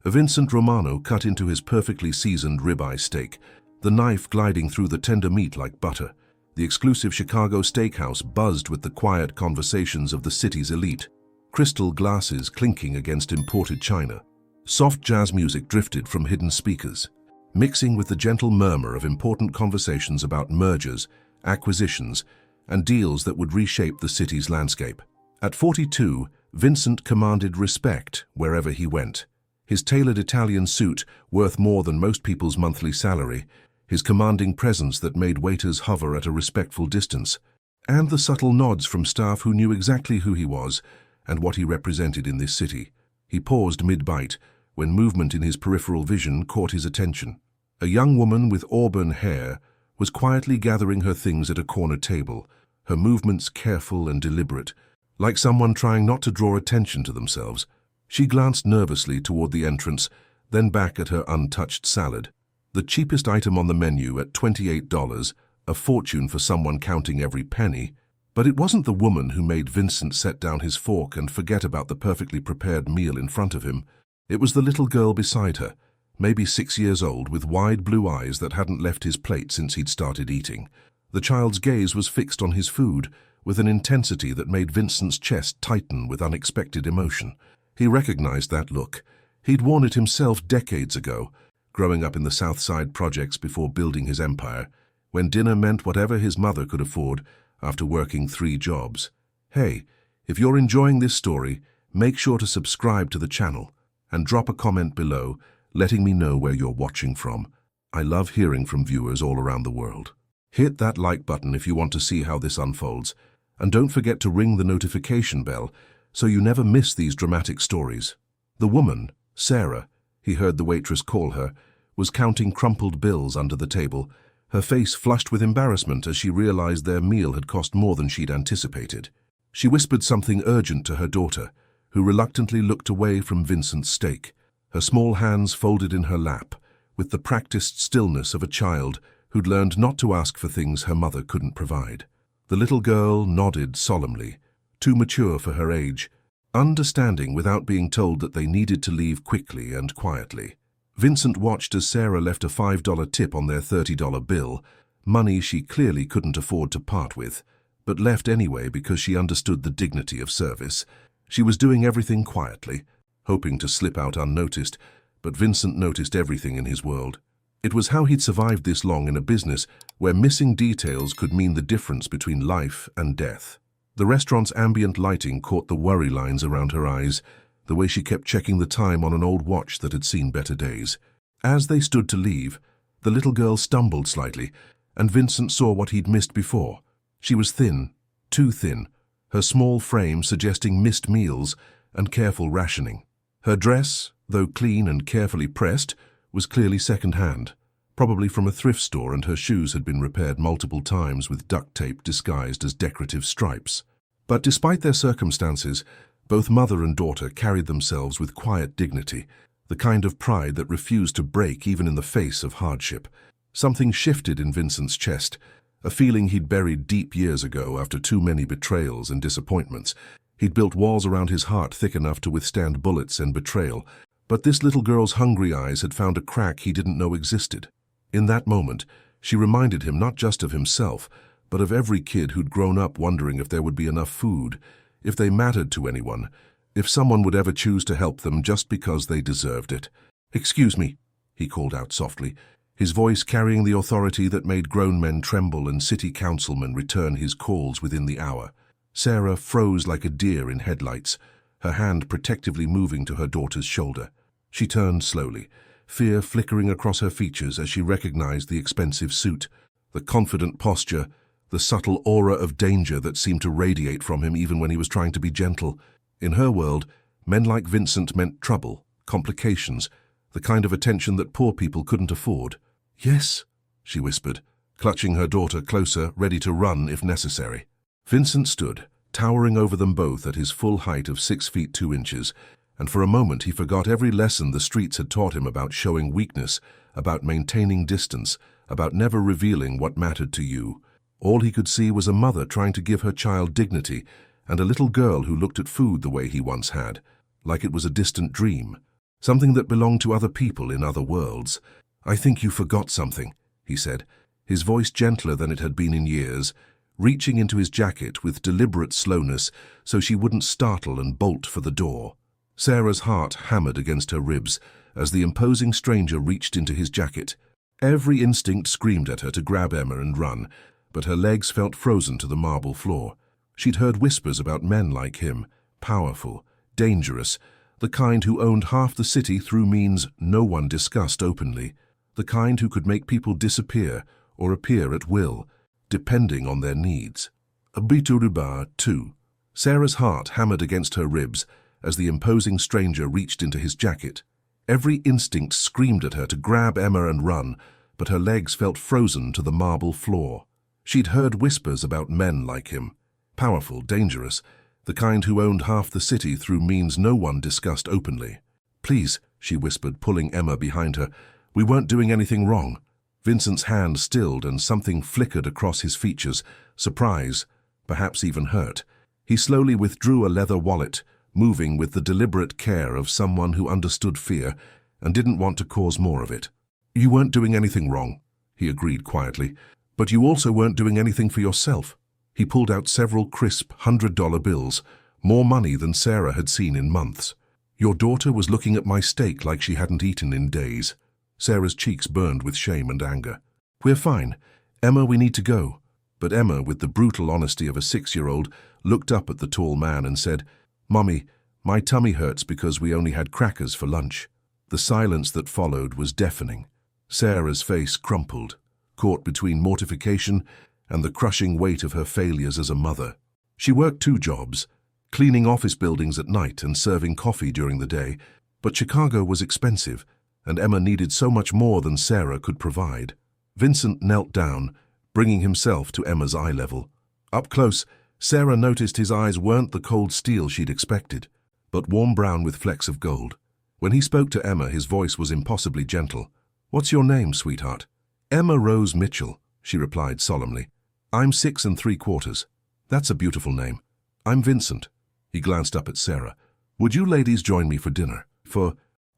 Vincent Romano cut into his perfectly seasoned ribeye steak, the knife gliding through the tender meat like butter. The exclusive Chicago steakhouse buzzed with the quiet conversations of the city's elite, crystal glasses clinking against imported china. Soft jazz music drifted from hidden speakers, mixing with the gentle murmur of important conversations about mergers, acquisitions, and deals that would reshape the city's landscape. At 42, Vincent commanded respect wherever he went. His tailored Italian suit, worth more than most people's monthly salary, his commanding presence that made waiters hover at a respectful distance, and the subtle nods from staff who knew exactly who he was and what he represented in this city. He paused mid-bite when movement in his peripheral vision caught his attention. A young woman with auburn hair was quietly gathering her things at a corner table, her movements careful and deliberate, like someone trying not to draw attention to themselves. She glanced nervously toward the entrance, then back at her untouched salad. The cheapest item on the menu at $28, a fortune for someone counting every penny. But it wasn't the woman who made Vincent set down his fork and forget about the perfectly prepared meal in front of him. It was the little girl beside her, maybe 6 years old, with wide blue eyes that hadn't left his plate since he'd started eating. The child's gaze was fixed on his food, with an intensity that made Vincent's chest tighten with unexpected emotion. He recognized that look. He'd worn it himself decades ago, growing up in the South Side projects before building his empire, when dinner meant whatever his mother could afford after working 3 jobs. Hey, if you're enjoying this story, make sure to subscribe to the channel and drop a comment below, letting me know where you're watching from. I love hearing from viewers all around the world. Hit that like button if you want to see how this unfolds, and don't forget to ring the notification bell so you never miss these dramatic stories. The woman, Sarah, he heard the waitress call her, was counting crumpled bills under the table, her face flushed with embarrassment as she realized their meal had cost more than she'd anticipated. She whispered something urgent to her daughter, who reluctantly looked away from Vincent's steak, her small hands folded in her lap, with the practiced stillness of a child who'd learned not to ask for things her mother couldn't provide. The little girl nodded solemnly, too mature for her age, understanding without being told that they needed to leave quickly and quietly. Vincent watched as Sarah left a $5 tip on their $30 bill, money she clearly couldn't afford to part with, but left anyway because she understood the dignity of service. She was doing everything quietly, hoping to slip out unnoticed, but Vincent noticed everything in his world. It was how he'd survived this long in a business where missing details could mean the difference between life and death. The restaurant's ambient lighting caught the worry lines around her eyes, the way she kept checking the time on an old watch that had seen better days. As they stood to leave, the little girl stumbled slightly, and Vincent saw what he'd missed before. She was thin, too thin, her small frame suggesting missed meals and careful rationing. Her dress, though clean and carefully pressed, was clearly second-hand, probably from a thrift store, and her shoes had been repaired multiple times with duct tape disguised as decorative stripes. But despite their circumstances, both mother and daughter carried themselves with quiet dignity, the kind of pride that refused to break even in the face of hardship. Something shifted in Vincent's chest, a feeling he'd buried deep years ago after too many betrayals and disappointments. He'd built walls around his heart thick enough to withstand bullets and betrayal, but this little girl's hungry eyes had found a crack he didn't know existed. In that moment, she reminded him not just of himself, but of every kid who'd grown up wondering if there would be enough food, if they mattered to anyone, if someone would ever choose to help them just because they deserved it. "Excuse me," he called out softly, his voice carrying the authority that made grown men tremble and city councilmen return his calls within the hour. Sarah froze like a deer in headlights, her hand protectively moving to her daughter's shoulder. She turned slowly, fear flickering across her features as she recognized the expensive suit, the confident posture, the subtle aura of danger that seemed to radiate from him even when he was trying to be gentle. In her world, men like Vincent meant trouble, complications, the kind of attention that poor people couldn't afford. "Yes," she whispered, clutching her daughter closer, ready to run if necessary. Vincent stood, towering over them both at his full height of 6 feet 2 inches, and for a moment he forgot every lesson the streets had taught him about showing weakness, about maintaining distance, about never revealing what mattered to you. All he could see was a mother trying to give her child dignity, and a little girl who looked at food the way he once had, like it was a distant dream. something that belonged to other people in other worlds. "I think you forgot something," he said, his voice gentler than it had been in years, reaching into his jacket with deliberate slowness so she wouldn't startle and bolt for the door. Sarah's heart hammered against her ribs as the imposing stranger reached into his jacket. Every instinct screamed at her to grab Emma and run, but her legs felt frozen to the marble floor. She'd heard whispers about men like him, powerful, dangerous, the kind who owned half the city through means no one discussed openly, the kind who could make people disappear or appear at will, depending on their needs. A Bituruba, too. Sarah's heart hammered against her ribs as the imposing stranger reached into his jacket. Every instinct screamed at her to grab Emma and run, but her legs felt frozen to the marble floor. She'd heard whispers about men like him, powerful, dangerous, the kind who owned half the city through means no one discussed openly. "Please," she whispered, pulling Emma behind her. "We weren't doing anything wrong." Vincent's hand stilled and something flickered across his features, surprise, perhaps even hurt. He slowly withdrew a leather wallet, moving with the deliberate care of someone who understood fear and didn't want to cause more of it. "You weren't doing anything wrong," he agreed quietly, "but you also weren't doing anything for yourself." He pulled out several crisp $100 bills, more money than Sarah had seen in months. "Your daughter was looking at my steak like she hadn't eaten in days." Sarah's cheeks burned with shame and anger. "We're fine. Emma, we need to go." But Emma, with the brutal honesty of a 6-year-old, looked up at the tall man and said, "Mommy, my tummy hurts because we only had crackers for lunch." The silence that followed was deafening. Sarah's face crumpled, caught between mortification and the crushing weight of her failures as a mother. She worked 2 jobs, cleaning office buildings at night and serving coffee during the day, but Chicago was expensive, and Emma needed so much more than Sarah could provide. Vincent knelt down, bringing himself to Emma's eye level. Up close, Sarah noticed his eyes weren't the cold steel she'd expected, but warm brown with flecks of gold. When he spoke to Emma, his voice was impossibly gentle. "What's your name, sweetheart?" "Emma Rose Mitchell," she replied solemnly. "I'm 6 3/4. That's a beautiful name. I'm Vincent." He glanced up at Sarah. "Would you ladies join me for dinner?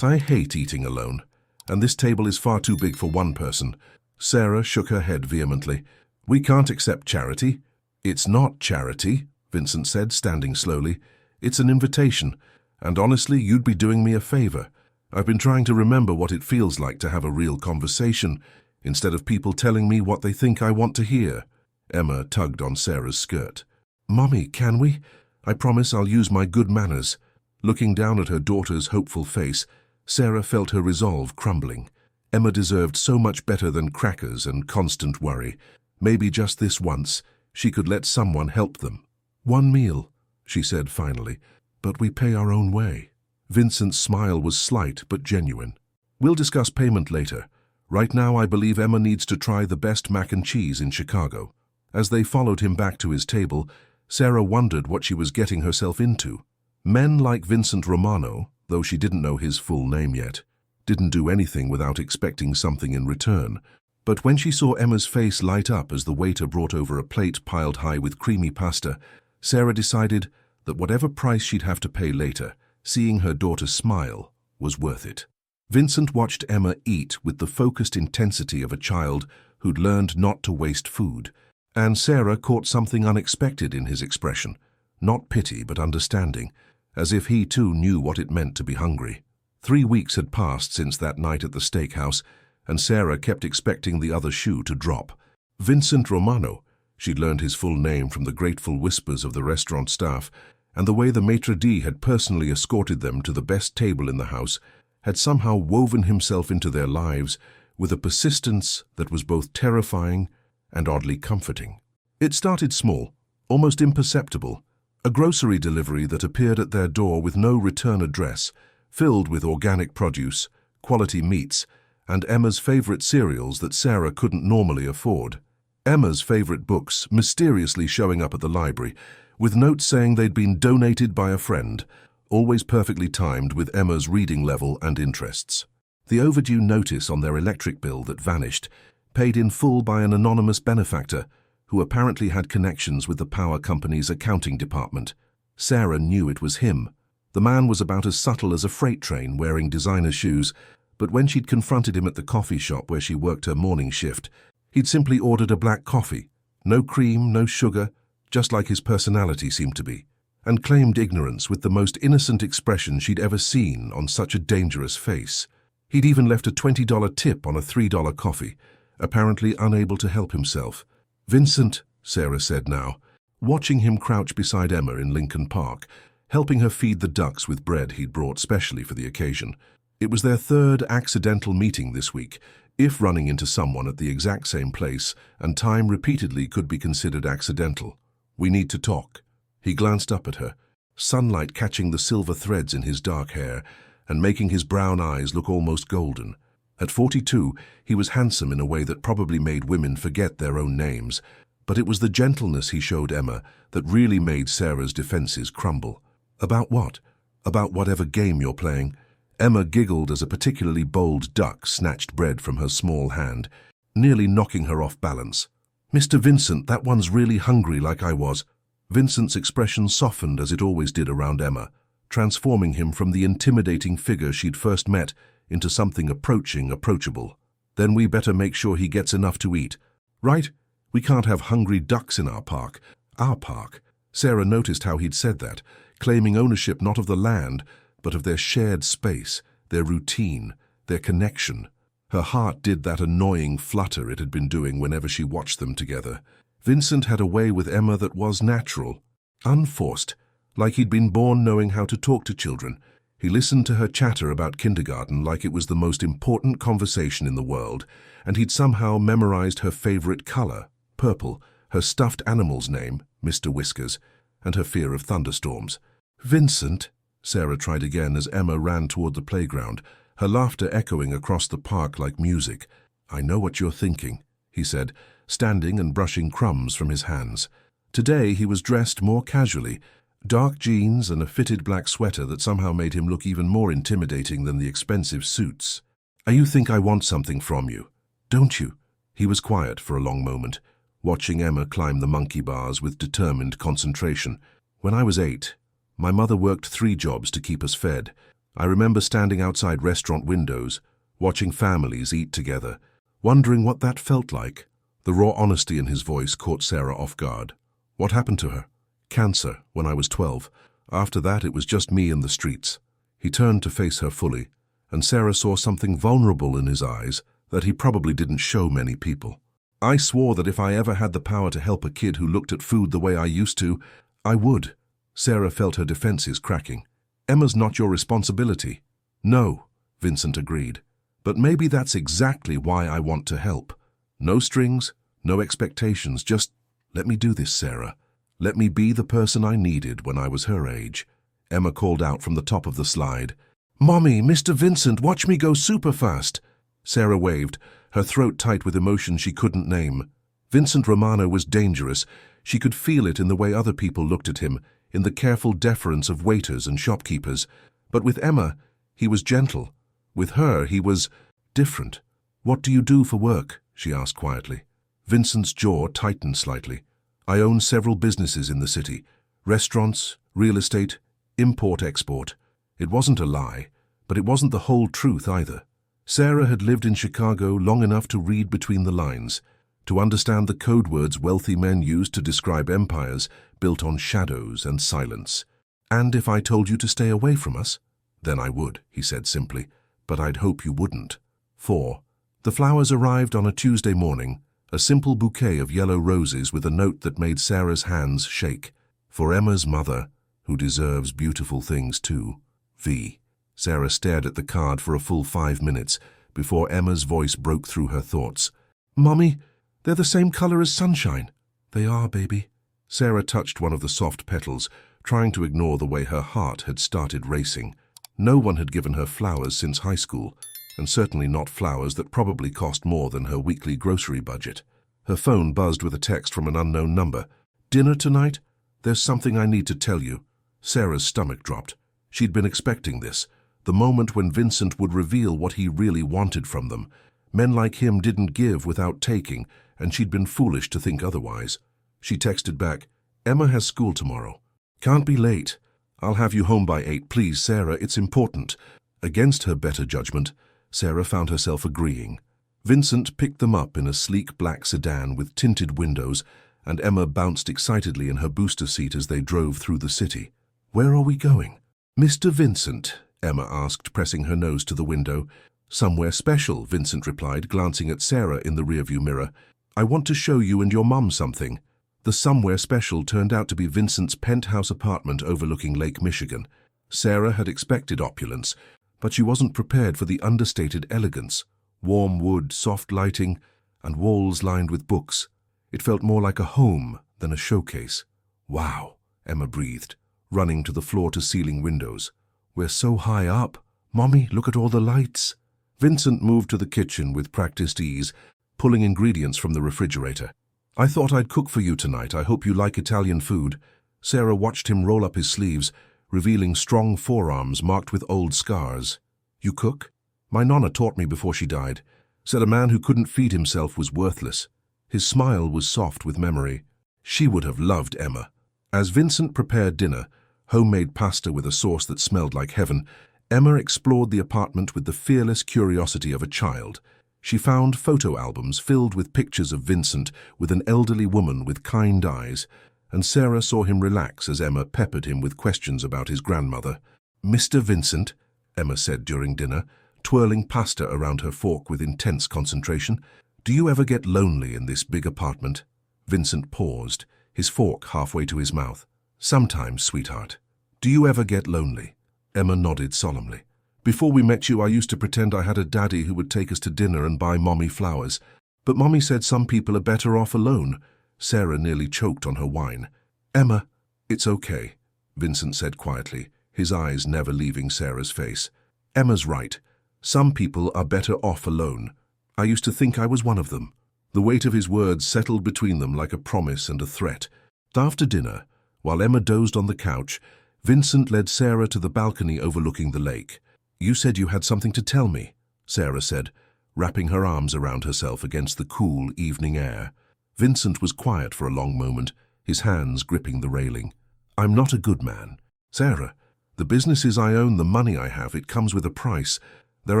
I hate eating alone, and this table is far too big for one person." Sarah shook her head vehemently. "We can't accept charity." "It's not charity," Vincent said, standing slowly. "It's an invitation, and honestly, you'd be doing me a favor. I've been trying to remember what it feels like to have a real conversation, instead of people telling me what they think I want to hear." Emma tugged on Sarah's skirt. "Mommy, can we? I promise I'll use my good manners." Looking down at her daughter's hopeful face, Sarah felt her resolve crumbling. Emma deserved so much better than crackers and constant worry. Maybe just this once, she could let someone help them. "One meal," she said finally, "but we pay our own way." Vincent's smile was slight but genuine. "We'll discuss payment later. Right now I believe Emma needs to try the best mac and cheese in Chicago." As they followed him back to his table, Sarah wondered what she was getting herself into. Men like Vincent Romano, though she didn't know his full name yet, didn't do anything without expecting something in return. But when she saw Emma's face light up as the waiter brought over a plate piled high with creamy pasta, Sarah decided that whatever price she'd have to pay later, seeing her daughter smile was worth it. Vincent watched Emma eat with the focused intensity of a child who'd learned not to waste food. And Sarah caught something unexpected in his expression, not pity but understanding, as if he too knew what it meant to be hungry. 3 weeks had passed since that night at the steakhouse, and Sarah kept expecting the other shoe to drop. Vincent Romano, she'd learned his full name from the grateful whispers of the restaurant staff, and the way the maitre d' had personally escorted them to the best table in the house, had somehow woven himself into their lives with a persistence that was both terrifying and oddly comforting. It started small, almost imperceptible, a grocery delivery that appeared at their door with no return address, filled with organic produce, quality meats, and Emma's favorite cereals that Sarah couldn't normally afford. Emma's favorite books mysteriously showing up at the library, with notes saying they'd been donated by a friend, always perfectly timed with Emma's reading level and interests. The overdue notice on their electric bill that vanished, paid in full by an anonymous benefactor who apparently had connections with the power company's accounting department. Sarah knew it was him, The man was about as subtle as a freight train wearing designer shoes, but when she'd confronted him at the coffee shop where she worked her morning shift, he'd simply ordered a black coffee. No cream, no sugar, just like his personality seemed to be, and claimed ignorance with the most innocent expression she'd ever seen on such a dangerous face. He'd even left a $20 tip on a $3 coffee, apparently unable to help himself. "Vincent," Sarah said now, watching him crouch beside Emma in Lincoln Park, helping her feed the ducks with bread he'd brought specially for the occasion. It was their third accidental meeting this week, if running into someone at the exact same place, and time repeatedly could be considered accidental. "We need to talk." He glanced up at her, sunlight catching the silver threads in his dark hair and making his brown eyes look almost golden. At 42, he was handsome in a way that probably made women forget their own names, but it was the gentleness he showed Emma that really made Sarah's defenses crumble. "About what?" "About whatever game you're playing." Emma giggled as a particularly bold duck snatched bread from her small hand, nearly knocking her off balance. "Mr. Vincent, that one's really hungry like I was." Vincent's expression softened as it always did around Emma, transforming him from the intimidating figure she'd first met into something approachable. "Then we better make sure he gets enough to eat. Right? We can't have hungry ducks in our park." Our park. Sarah noticed how he'd said that, claiming ownership not of the land, but of their shared space, their routine, their connection. Her heart did that annoying flutter it had been doing whenever she watched them together. Vincent had a way with Emma that was natural, unforced, like he'd been born knowing how to talk to children. He listened to her chatter about kindergarten like it was the most important conversation in the world, and he'd somehow memorized her favorite color, purple, her stuffed animal's name, Mr. Whiskers, and her fear of thunderstorms. "Vincent," Sarah tried again as Emma ran toward the playground, her laughter echoing across the park like music. "I know what you're thinking," he said, standing and brushing crumbs from his hands. Today he was dressed more casually, dark jeans and a fitted black sweater that somehow made him look even more intimidating than the expensive suits. "You think I want something from you, don't you?" He was quiet for a long moment, watching Emma climb the monkey bars with determined concentration. "When I was 8, my mother worked 3 jobs to keep us fed. I remember standing outside restaurant windows, watching families eat together, wondering what that felt like." The raw honesty in his voice caught Sarah off guard. "What happened to her?" "Cancer, when I was 12. After that, it was just me in the streets." He turned to face her fully, and Sarah saw something vulnerable in his eyes that he probably didn't show many people. "I swore that if I ever had the power to help a kid who looked at food the way I used to, I would." Sarah felt her defenses cracking. "Emma's not your responsibility." "No," Vincent agreed. "But maybe that's exactly why I want to help. No strings, no expectations, just let me do this, Sarah. Let me be the person I needed when I was her age." Emma called out from the top of the slide. "Mommy, Mr. Vincent, watch me go super fast." Sarah waved, her throat tight with emotion she couldn't name. Vincent Romano was dangerous. She could feel it in the way other people looked at him, in the careful deference of waiters and shopkeepers. But with Emma, he was gentle. With her, he was different. "What do you do for work?" she asked quietly. Vincent's jaw tightened slightly. "I own several businesses in the city. Restaurants, real estate, import-export." It wasn't a lie, but it wasn't the whole truth either. Sarah had lived in Chicago long enough to read between the lines, to understand the code words wealthy men used to describe empires built on shadows and silence. "And if I told you to stay away from us?" "Then I would," he said simply, "but I'd hope you wouldn't." 4. The flowers arrived on a Tuesday morning, a simple bouquet of yellow roses with a note that made Sarah's hands shake. "For Emma's mother, who deserves beautiful things too. V." Sarah stared at the card for a full 5 minutes before Emma's voice broke through her thoughts. "Mommy, they're the same color as sunshine." "They are, baby." Sarah touched one of the soft petals, trying to ignore the way her heart had started racing. No one had given her flowers since high school, and certainly not flowers that probably cost more than her weekly grocery budget. Her phone buzzed with a text from an unknown number. "Dinner tonight? There's something I need to tell you." Sarah's stomach dropped. She'd been expecting this, the moment when Vincent would reveal what he really wanted from them. Men like him didn't give without taking, and she'd been foolish to think otherwise. She texted back, "Emma has school tomorrow. Can't be late. I'll have you home by 8, please, Sarah, it's important. Against her better judgment, Sarah found herself agreeing. Vincent picked them up in a sleek black sedan with tinted windows, and Emma bounced excitedly in her booster seat as they drove through the city. Where are we going? Mr. Vincent, Emma asked, pressing her nose to the window. Somewhere special, Vincent replied, glancing at Sarah in the rearview mirror. I want to show you and your mum something. The somewhere special turned out to be Vincent's penthouse apartment overlooking Lake Michigan. Sarah had expected opulence, but she wasn't prepared for the understated elegance. Warm wood, soft lighting, and walls lined with books. It felt more like a home than a showcase. Wow, Emma breathed, running to the floor-to-ceiling windows. We're so high up. Mommy, look at all the lights. Vincent moved to the kitchen with practiced ease, pulling ingredients from the refrigerator. I thought I'd cook for you tonight. I hope you like Italian food. Sarah watched him roll up his sleeves, revealing strong forearms marked with old scars. You cook? My nonna taught me before she died. Said a man who couldn't feed himself was worthless. His smile was soft with memory. She would have loved Emma. As Vincent prepared dinner, homemade pasta with a sauce that smelled like heaven, Emma explored the apartment with the fearless curiosity of a child. She found photo albums filled with pictures of Vincent with an elderly woman with kind eyes, and Sarah saw him relax as Emma peppered him with questions about his grandmother. Mr. Vincent, Emma said during dinner, twirling pasta around her fork with intense concentration, do you ever get lonely in this big apartment? Vincent paused, his fork halfway to his mouth. Sometimes, sweetheart. Do you ever get lonely? Emma nodded solemnly. Before we met you, I used to pretend I had a daddy who would take us to dinner and buy Mommy flowers. But Mommy said some people are better off alone. Sarah nearly choked on her wine. Emma, it's okay, Vincent said quietly, his eyes never leaving Sarah's face. Emma's right. Some people are better off alone. I used to think I was one of them. The weight of his words settled between them like a promise and a threat. After dinner, while Emma dozed on the couch, Vincent led Sarah to the balcony overlooking the lake. You said you had something to tell me, Sarah said, wrapping her arms around herself against the cool evening air. Vincent was quiet for a long moment, his hands gripping the railing. I'm not a good man. Sarah, the businesses I own, the money I have, it comes with a price. There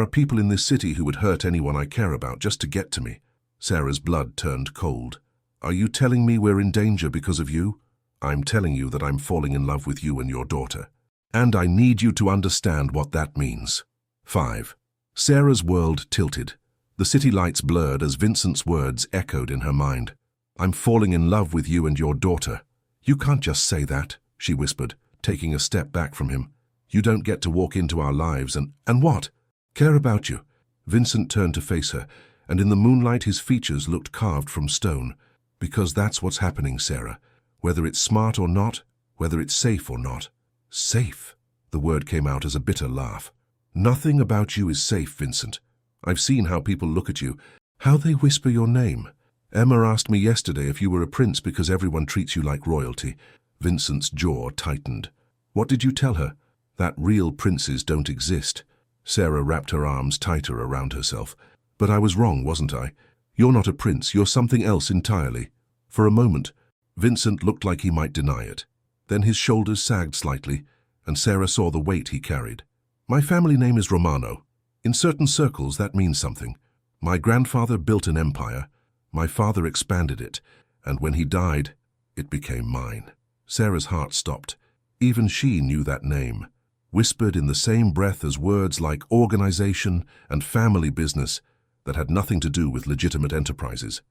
are people in this city who would hurt anyone I care about just to get to me. Sarah's blood turned cold. Are you telling me we're in danger because of you? I'm telling you that I'm falling in love with you and your daughter. And I need you to understand what that means. 5. Sarah's world tilted. The city lights blurred as Vincent's words echoed in her mind. I'm falling in love with you and your daughter. You can't just say that, she whispered, taking a step back from him. You don't get to walk into our lives and what? Care about you. Vincent turned to face her, and in the moonlight his features looked carved from stone. Because that's what's happening, Sarah. Whether it's smart or not, whether it's safe or not. Safe? The word came out as a bitter laugh. Nothing about you is safe, Vincent. I've seen how people look at you, how they whisper your name. Emma asked me yesterday if you were a prince because everyone treats you like royalty. Vincent's jaw tightened. What did you tell her? That real princes don't exist. Sarah wrapped her arms tighter around herself. But I was wrong, wasn't I? You're not a prince, you're something else entirely. For a moment, Vincent looked like he might deny it. Then his shoulders sagged slightly, and Sarah saw the weight he carried. My family name is Romano. In certain circles, that means something. My grandfather built an empire. My father expanded it, and when he died, it became mine. Sarah's heart stopped. Even she knew that name, whispered in the same breath as words like organization and family business that had nothing to do with legitimate enterprises.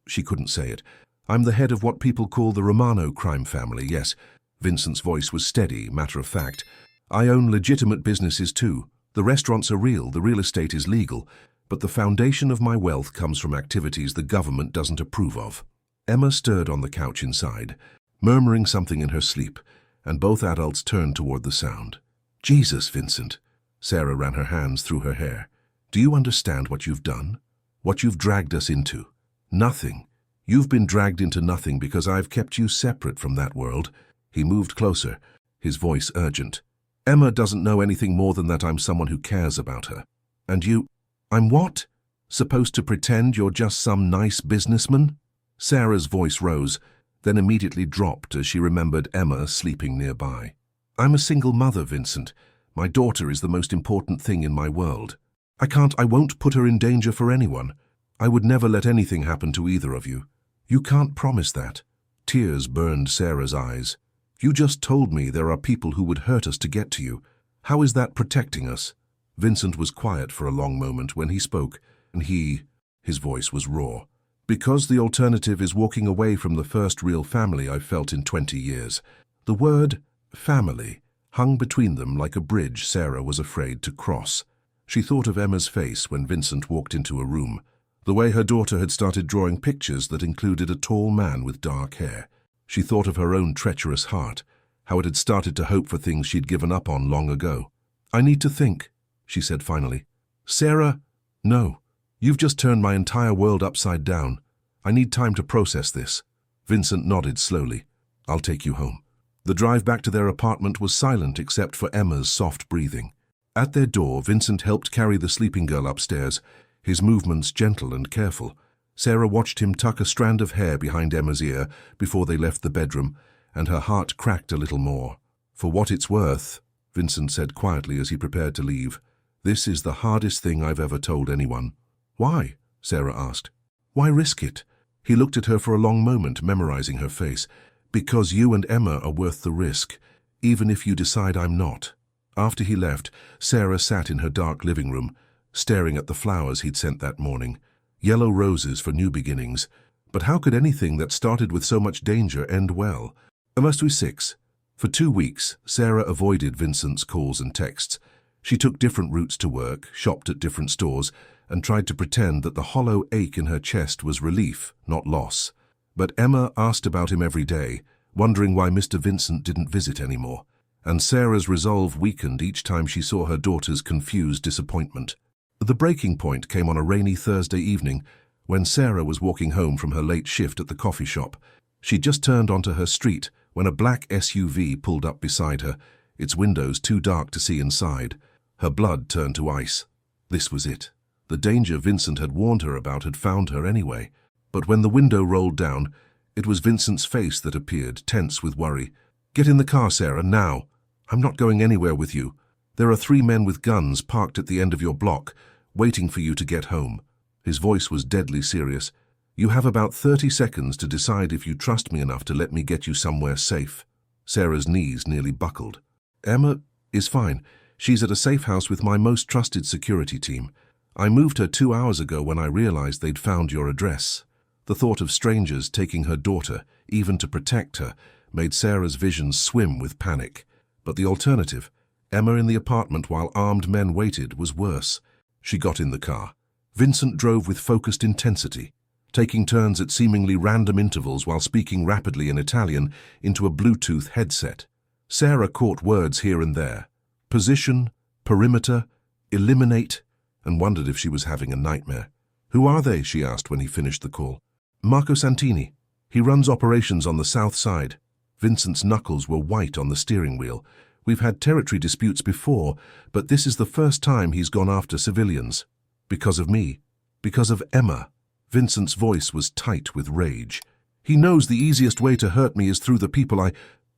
She couldn't say it. I'm the head of what people call the Romano crime family, yes. Vincent's voice was steady, matter of fact. I own legitimate businesses too. The restaurants are real, the real estate is legal, but the foundation of my wealth comes from activities the government doesn't approve of. Emma stirred on the couch inside, murmuring something in her sleep, and both adults turned toward the sound. Jesus, Vincent. Sarah ran her hands through her hair. Do you understand what you've done? What you've dragged us into? Nothing. You've been dragged into nothing because I've kept you separate from that world. He moved closer, his voice urgent. Emma doesn't know anything more than that I'm someone who cares about her. And you... I'm what? Supposed to pretend you're just some nice businessman? Sarah's voice rose, then immediately dropped as she remembered Emma sleeping nearby. I'm a single mother, Vincent. My daughter is the most important thing in my world. I won't put her in danger for anyone. I would never let anything happen to either of you. You can't promise that. Tears burned Sarah's eyes. You just told me there are people who would hurt us to get to you. How is that protecting us? Vincent was quiet for a long moment when he spoke, and his voice was raw. Because the alternative is walking away from the first real family I've felt in 20 years. The word family hung between them like a bridge Sarah was afraid to cross. She thought of Emma's face when Vincent walked into a room, the way her daughter had started drawing pictures that included a tall man with dark hair. She thought of her own treacherous heart, how it had started to hope for things she'd given up on long ago. I need to think, she said finally. Sarah, no. You've just turned my entire world upside down. I need time to process this. Vincent nodded slowly. I'll take you home. The drive back to their apartment was silent except for Emma's soft breathing. At their door, Vincent helped carry the sleeping girl upstairs, his movements gentle and careful. Sarah watched him tuck a strand of hair behind Emma's ear before they left the bedroom, and her heart cracked a little more. For what it's worth, Vincent said quietly as he prepared to leave, this is the hardest thing I've ever told anyone. Why? Sarah asked. Why risk it? He looked at her for a long moment, memorizing her face. Because you and Emma are worth the risk, even if you decide I'm not. After he left, Sarah sat in her dark living room, staring at the flowers he'd sent that morning. Yellow roses for new beginnings. But how could anything that started with so much danger end well? Verse 6. For 2 weeks, Sarah avoided Vincent's calls and texts. She took different routes to work, shopped at different stores, and tried to pretend that the hollow ache in her chest was relief, not loss. But Emma asked about him every day, wondering why Mr. Vincent didn't visit anymore. And Sarah's resolve weakened each time she saw her daughter's confused disappointment. The breaking point came on a rainy Thursday evening when Sarah was walking home from her late shift at the coffee shop. She'd just turned onto her street when a black SUV pulled up beside her, its windows too dark to see inside. Her blood turned to ice. This was it. The danger Vincent had warned her about had found her anyway. But when the window rolled down, it was Vincent's face that appeared, tense with worry. Get in the car, Sarah, now. I'm not going anywhere with you. There are 3 men with guns parked at the end of your block, waiting for you to get home. His voice was deadly serious. You have about 30 seconds to decide if you trust me enough to let me get you somewhere safe. Sarah's knees nearly buckled. Emma is fine. She's at a safe house with my most trusted security team. I moved her 2 hours ago when I realized they'd found your address. The thought of strangers taking her daughter, even to protect her, made Sarah's visions swim with panic. But the alternative, Emma in the apartment while armed men waited, was worse. She got in the car. Vincent drove with focused intensity, taking turns at seemingly random intervals while speaking rapidly in Italian into a Bluetooth headset. Sarah caught words here and there. Position, perimeter, eliminate, and wondered if she was having a nightmare. Who are they? She asked when he finished the call. Marco Santini. He runs operations on the south side. Vincent's knuckles were white on the steering wheel. We've had territory disputes before, but this is the first time he's gone after civilians. Because of me. Because of Emma. Vincent's voice was tight with rage. He knows the easiest way to hurt me is through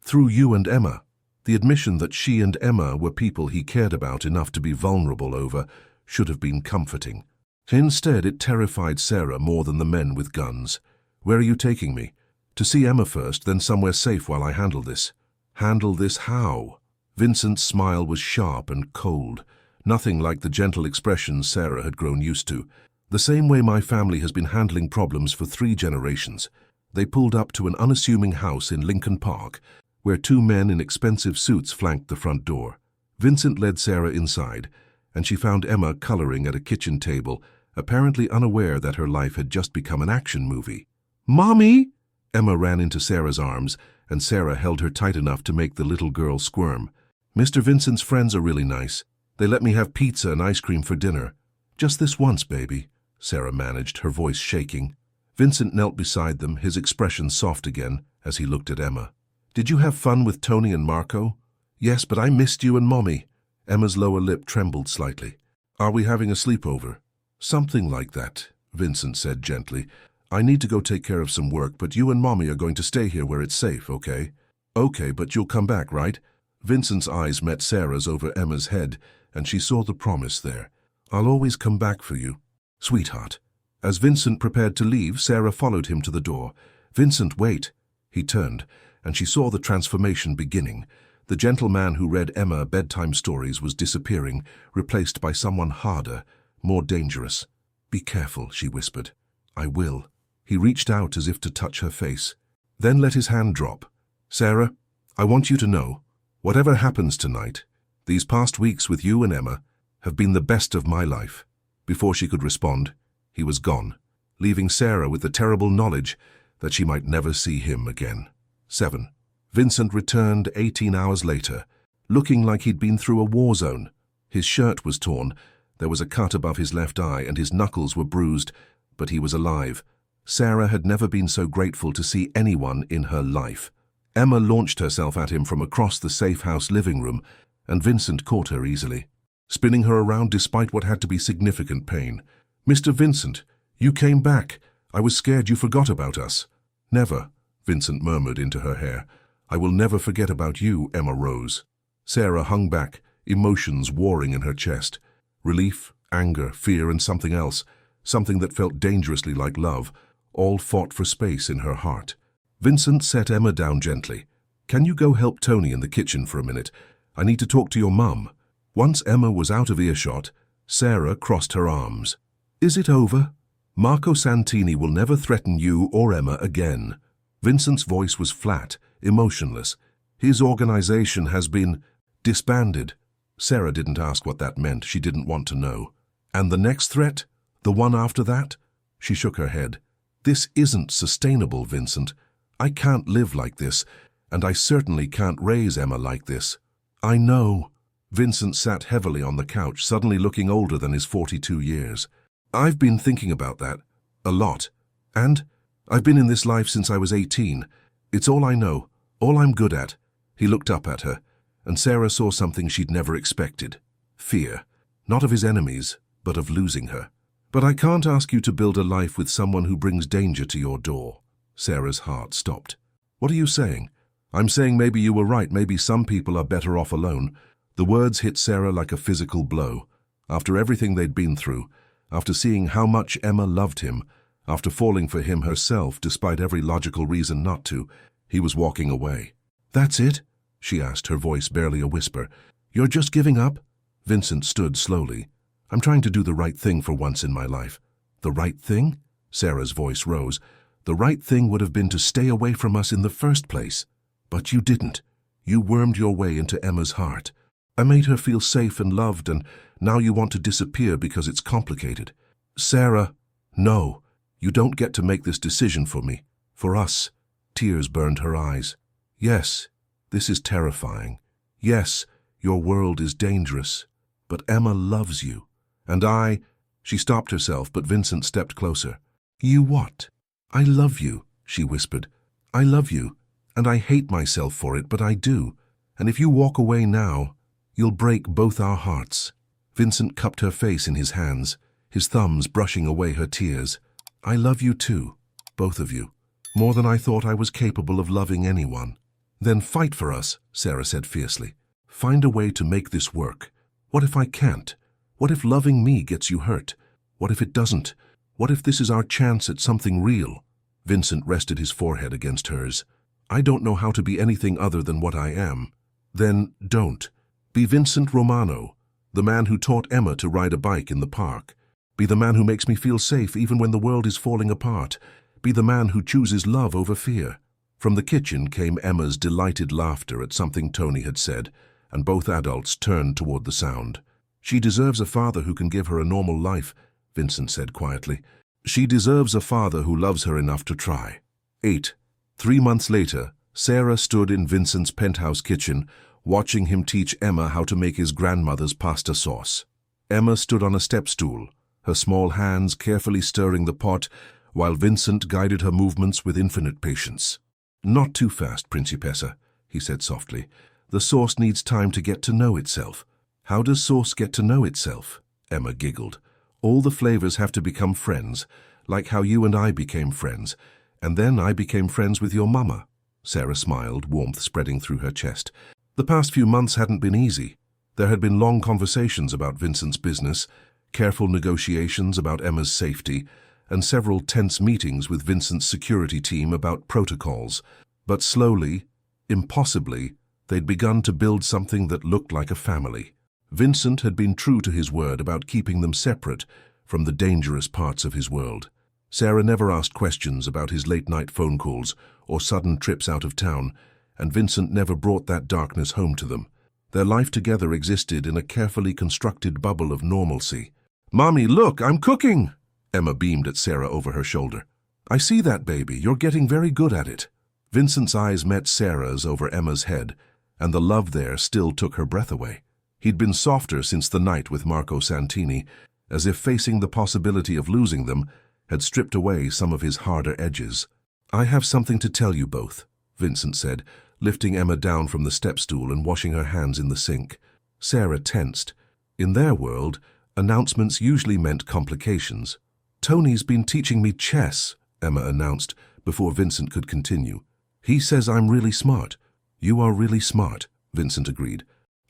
through you and Emma. The admission that she and Emma were people he cared about enough to be vulnerable over should have been comforting. Instead, it terrified Sarah more than the men with guns. Where are you taking me? To see Emma first, then somewhere safe while I handle this. Handle this how? Vincent's smile was sharp and cold, nothing like the gentle expressions Sarah had grown used to. The same way my family has been handling problems for 3 generations. They pulled up to an unassuming house in Lincoln Park, where 2 men in expensive suits flanked the front door. Vincent led Sarah inside, and she found Emma coloring at a kitchen table, apparently unaware that her life had just become an action movie. Mommy! Emma ran into Sarah's arms, and Sarah held her tight enough to make the little girl squirm. Mr. Vincent's friends are really nice. They let me have pizza and ice cream for dinner. Just this once, baby, Sarah managed, her voice shaking. Vincent knelt beside them, his expression soft again, as he looked at Emma. Did you have fun with Tony and Marco? Yes, but I missed you and Mommy. Emma's lower lip trembled slightly. Are we having a sleepover? Something like that, Vincent said gently. I need to go take care of some work, but you and Mommy are going to stay here where it's safe, okay? Okay, but you'll come back, right? Vincent's eyes met Sarah's over Emma's head, and she saw the promise there. "I'll always come back for you, sweetheart." As Vincent prepared to leave, Sarah followed him to the door. "Vincent, wait." He turned, and she saw the transformation beginning. The gentleman who read Emma bedtime stories was disappearing, replaced by someone harder, more dangerous. "Be careful," she whispered. "I will." He reached out as if to touch her face, then let his hand drop. "Sarah, I want you to know, whatever happens tonight, these past weeks with you and Emma have been the best of my life." Before she could respond, he was gone, leaving Sarah with the terrible knowledge that she might never see him again. 7. Vincent returned 18 hours later, looking like he'd been through a war zone. His shirt was torn, there was a cut above his left eye, and his knuckles were bruised, but he was alive. Sarah had never been so grateful to see anyone in her life. Emma launched herself at him from across the safe house living room, and Vincent caught her easily, spinning her around despite what had to be significant pain. "Mr. Vincent, you came back. I was scared you forgot about us." "Never," Vincent murmured into her hair. "I will never forget about you." Emma rose. Sarah hung back, emotions warring in her chest. Relief, anger, fear, and something else, something that felt dangerously like love, all fought for space in her heart. Vincent set Emma down gently. "Can you go help Tony in the kitchen for a minute? I need to talk to your mum." Once Emma was out of earshot, Sarah crossed her arms. "Is it over? Marco Santini will never threaten you or Emma again." Vincent's voice was flat, emotionless. "His organization has been disbanded." Sarah didn't ask what that meant. She didn't want to know. "And the next threat? The one after that?" She shook her head. "This isn't sustainable, Vincent. I can't live like this, and I certainly can't raise Emma like this." "I know." Vincent sat heavily on the couch, suddenly looking older than his 42 years. "I've been thinking about that. A lot. And I've been in this life since I was 18. It's all I know, all I'm good at." He looked up at her, and Sarah saw something she'd never expected. Fear. Not of his enemies, but of losing her. "But I can't ask you to build a life with someone who brings danger to your door." Sarah's heart stopped. "What are you saying?" "I'm saying maybe you were right. Maybe some people are better off alone." The words hit Sarah like a physical blow. After everything they'd been through, after seeing how much Emma loved him, after falling for him herself despite every logical reason not to, he was walking away. "That's it?" she asked, her voice barely a whisper. "You're just giving up?" Vincent stood slowly. "I'm trying to do the right thing for once in my life." "The right thing?" Sarah's voice rose. "The right thing would have been to stay away from us in the first place. But you didn't. You wormed your way into Emma's heart. I made her feel safe and loved, and now you want to disappear because it's complicated." "Sarah, no. You don't get to make this decision for me. For us." Tears burned her eyes. "Yes, this is terrifying. Yes, your world is dangerous. But Emma loves you. And I—" She stopped herself, but Vincent stepped closer. "You what?" "I love you," she whispered. "I love you, and I hate myself for it, but I do. And if you walk away now, you'll break both our hearts." Vincent cupped her face in his hands, his thumbs brushing away her tears. "I love you too, both of you, more than I thought I was capable of loving anyone." "Then fight for us," Sarah said fiercely. "Find a way to make this work. What if I can't? What if loving me gets you hurt? What if it doesn't? What if this is our chance at something real?" Vincent rested his forehead against hers. "I don't know how to be anything other than what I am." "Then don't. Be Vincent Romano, the man who taught Emma to ride a bike in the park. Be the man who makes me feel safe even when the world is falling apart. Be the man who chooses love over fear." From the kitchen came Emma's delighted laughter at something Tony had said, and both adults turned toward the sound. "She deserves a father who can give her a normal life," Vincent said quietly. "She deserves a father who loves her enough to try." 8. 3 months later, Sarah stood in Vincent's penthouse kitchen, watching him teach Emma how to make his grandmother's pasta sauce. Emma stood on a step stool, her small hands carefully stirring the pot, while Vincent guided her movements with infinite patience. "Not too fast, Principessa," he said softly. "The sauce needs time to get to know itself." "How does sauce get to know itself?" Emma giggled. "All the flavors have to become friends, like how you and I became friends, and then I became friends with your mama." Sarah smiled, warmth spreading through her chest. The past few months hadn't been easy. There had been long conversations about Vincent's business, careful negotiations about Emma's safety, and several tense meetings with Vincent's security team about protocols. But slowly, impossibly, they'd begun to build something that looked like a family. Vincent had been true to his word about keeping them separate from the dangerous parts of his world. Sarah never asked questions about his late-night phone calls or sudden trips out of town, and Vincent never brought that darkness home to them. Their life together existed in a carefully constructed bubble of normalcy. "Mommy, look, I'm cooking!" Emma beamed at Sarah over her shoulder. "I see that, baby. You're getting very good at it." Vincent's eyes met Sarah's over Emma's head, and the love there still took her breath away. He'd been softer since the night with Marco Santini, as if facing the possibility of losing them had stripped away some of his harder edges. "I have something to tell you both," Vincent said, lifting Emma down from the step-stool and washing her hands in the sink. Sarah tensed. In their world, announcements usually meant complications. "Tony's been teaching me chess," Emma announced before Vincent could continue. "He says I'm really smart." "You are really smart," Vincent agreed.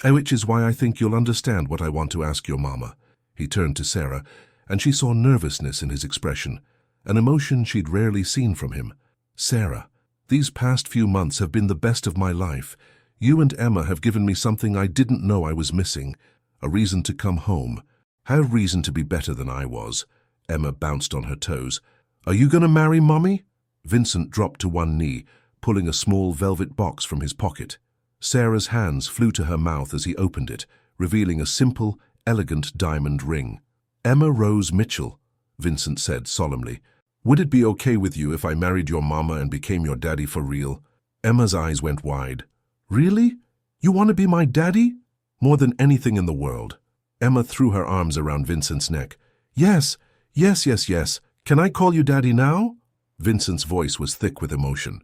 "Which is why I think you'll understand what I want to ask your mama." He turned to Sarah, and she saw nervousness in his expression, an emotion she'd rarely seen from him. "Sarah, these past few months have been the best of my life. You and Emma have given me something I didn't know I was missing, a reason to come home. Have reason to be better than I was." Emma bounced on her toes. "Are you going to marry Mommy?" Vincent dropped to one knee, pulling a small velvet box from his pocket. Sarah's hands flew to her mouth as he opened it, revealing a simple, elegant diamond ring. "Emma Rose Mitchell," Vincent said solemnly. "Would it be okay with you if I married your mama and became your daddy for real?" Emma's eyes went wide. "Really? You want to be my daddy?" "More than anything in the world." Emma threw her arms around Vincent's neck. "Yes, yes, yes, yes. Can I call you daddy now?" Vincent's voice was thick with emotion.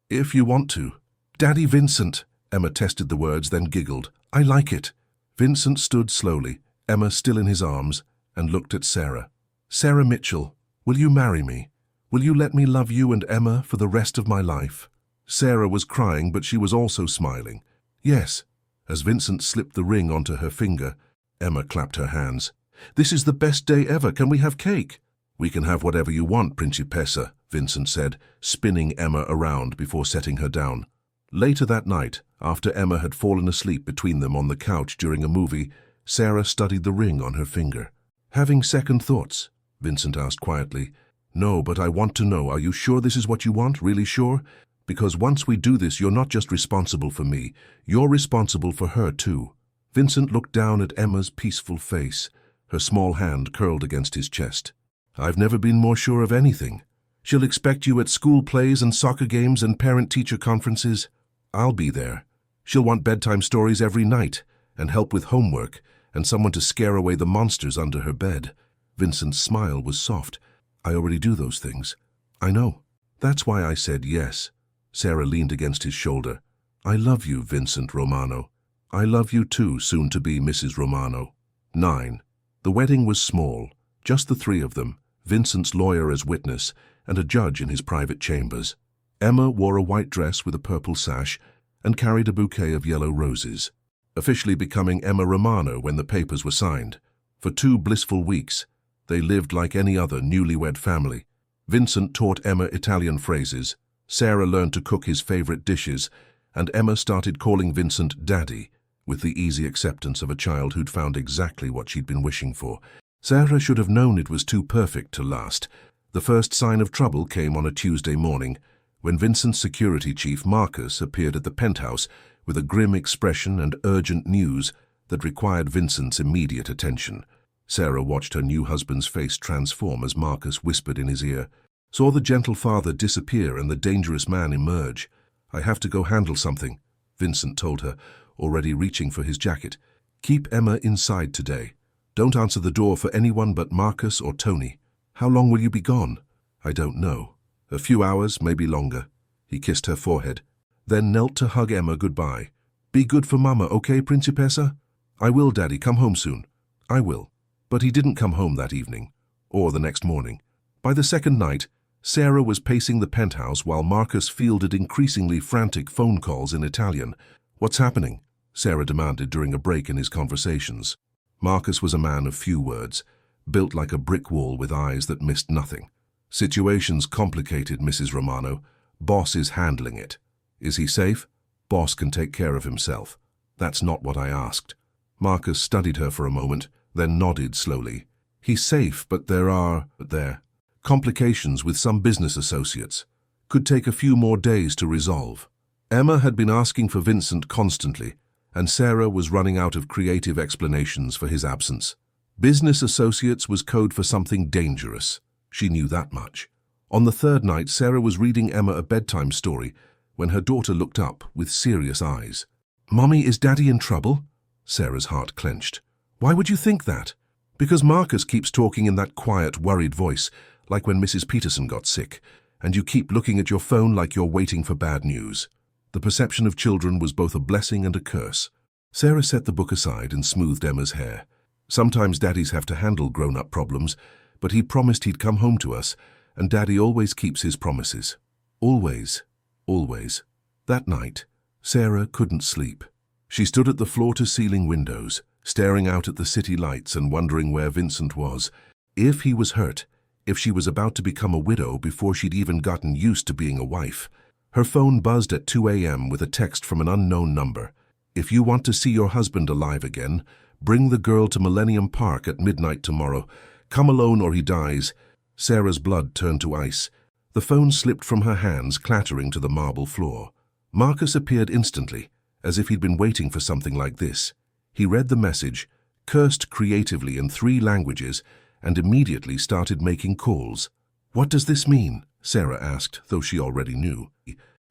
If you want to." "Daddy Vincent." Emma tested the words, then giggled. "I like it." Vincent stood slowly, Emma still in his arms, and looked at Sarah. "Sarah Mitchell, will you marry me? Will you let me love you and Emma for the rest of my life?" Sarah was crying, but she was also smiling. "Yes." As Vincent slipped the ring onto her finger, Emma clapped her hands. "This is the best day ever. Can we have cake?" "We can have whatever you want, Principessa," Vincent said, spinning Emma around before setting her down. Later that night, after Emma had fallen asleep between them on the couch during a movie, Sarah studied the ring on her finger. "Having second thoughts?" Vincent asked quietly. "No, but I want to know, are you sure this is what you want, really sure? Because once we do this, you're not just responsible for me, you're responsible for her too." Vincent looked down at Emma's peaceful face, her small hand curled against his chest. "I've never been more sure of anything. She'll expect you at school plays and soccer games and parent-teacher conferences. I'll be there. She'll want bedtime stories every night, and help with homework, and someone to scare away the monsters under her bed." Vincent's smile was soft. "I already do those things." "I know. That's why I said yes." Sarah leaned against his shoulder. "I love you, Vincent Romano." "I love you too, soon-to-be Mrs. Romano." 9. The wedding was small, just the three of them, Vincent's lawyer as witness, and a judge in his private chambers. Emma wore a white dress with a purple sash and carried a bouquet of yellow roses, officially becoming Emma Romano when the papers were signed. For 2 blissful weeks, they lived like any other newlywed family. Vincent taught Emma Italian phrases, Sarah learned to cook his favorite dishes, and Emma started calling Vincent Daddy, with the easy acceptance of a child who'd found exactly what she'd been wishing for. Sarah should have known it was too perfect to last. The first sign of trouble came on a Tuesday morning, when Vincent's security chief Marcus appeared at the penthouse with a grim expression and urgent news that required Vincent's immediate attention. Sarah watched her new husband's face transform as Marcus whispered in his ear, saw the gentle father disappear and the dangerous man emerge. "I have to go handle something," Vincent told her, already reaching for his jacket. "Keep Emma inside today. Don't answer the door for anyone but Marcus or Tony." "How long will you be gone?" "I don't know. A few hours, maybe longer." He kissed her forehead, then knelt to hug Emma goodbye. "Be good for Mama, okay, Principessa?" "I will, Daddy. Come home soon." "I will." But he didn't come home that evening, or the next morning. By the second night, Sarah was pacing the penthouse while Marcus fielded increasingly frantic phone calls in Italian. What's happening? Sarah demanded during a break in his conversations. Marcus was a man of few words, built like a brick wall with eyes that missed nothing. Situation's complicated, Mrs. Romano. Boss is handling it. Is he safe? Boss can take care of himself. That's not what I asked. Marcus studied her for a moment, then nodded slowly. He's safe, but there are complications with some business associates. Could take a few more days to resolve. Emma had been asking for Vincent constantly, and Sarah was running out of creative explanations for his absence. Business associates was code for something dangerous. She knew that much. On the third night, Sarah was reading Emma a bedtime story when her daughter looked up with serious eyes. "Mommy, is Daddy in trouble?" Sarah's heart clenched. "Why would you think that?" "Because Marcus keeps talking in that quiet, worried voice, like when Mrs. Peterson got sick, and you keep looking at your phone like you're waiting for bad news." The perception of children was both a blessing and a curse. Sarah set the book aside and smoothed Emma's hair. "Sometimes daddies have to handle grown-up problems, but he promised he'd come home to us, and Daddy always keeps his promises. Always. Always." That night, Sarah couldn't sleep. She stood at the floor-to-ceiling windows, staring out at the city lights and wondering where Vincent was. If he was hurt, if she was about to become a widow before she'd even gotten used to being a wife. Her phone buzzed at 2 a.m. with a text from an unknown number. "If you want to see your husband alive again, bring the girl to Millennium Park at midnight tomorrow. Come alone or he dies." Sarah's blood turned to ice. The phone slipped from her hands, clattering to the marble floor. Marcus appeared instantly, as if he'd been waiting for something like this. He read the message, cursed creatively in 3 languages, and immediately started making calls. "What does this mean?" Sarah asked, though she already knew.